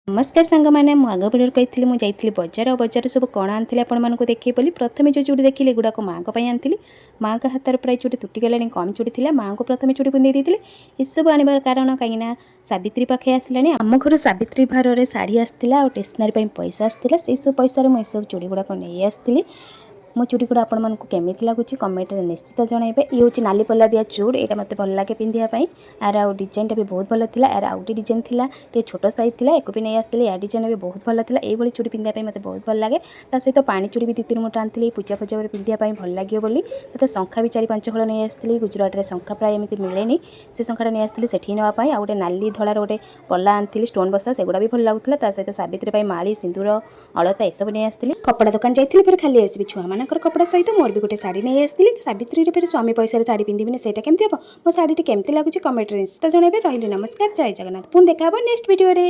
नमस्कार सांग मैंने आग भिडियो कही मुझे बजार बजार सब कण आनी आपको देखिए बोली प्रथम जो चूड़ी देखिए गुड़ाक माँ को आनी माँ का हाथ प्राय चूड़ी तुटिगला कम चूड़ी थी माँ को प्रथम चूड़ी पिंधे देती यू आनबार कारण कहीं सावित्री पाखे आसला आम घर सावित्री भार शाढ़ी आसाला और स्टेसनारी पैसा आसाला से सब पैसा सब चूड़ी गुड़ाक नहीं आसती मो चूड़ी गुड़ा आपमि लगुच कमेंट में निश्चित जनइबे। ये हूँ नाली पल्ला दिया चूड़ यहाँ मत भल लगे पिंधापी यार आउ डिजाइन भी बहुत भल था यार आउटे डिजाइन थी छोट साइज थी एक भी नहीं आसती या डिजाइन भी बहुत भल था ये चूड़ी पिंधापी मत बहुत भल लगे सहित पानी चूड़ी भी 2-3 मुठ आनी पूजा पूजा पिंधापी भल लगे बोली शंखा भी 4-5 हल नहीं आसती गुजरात में शंखा प्राय एमती मिले से शंखाटा नहीं आसती से नापी आ गए नाली धलार गोटे पल्ला आनी स्टोन बसा से गुड़ा भी भल लगुला सहित सावित्री माली सिंदूर अलता यू नहीं आसती कपड़ा दुकान जाइए फिर खाली आसबि छुआ मानकर कपड़ा सहित मोर भी गोटे शाढ़ी नहीं आसती सावित्री फिर स्वामी पैसा शाढ़ी पिंधिबिनी से केमती हम मो शाढ़ी केमती लगुच कमेंट निश्चित जनइबे। रही नमस्कार जय जगन्नाथ पुणी देखा नेक्स्ट वीडियो रे।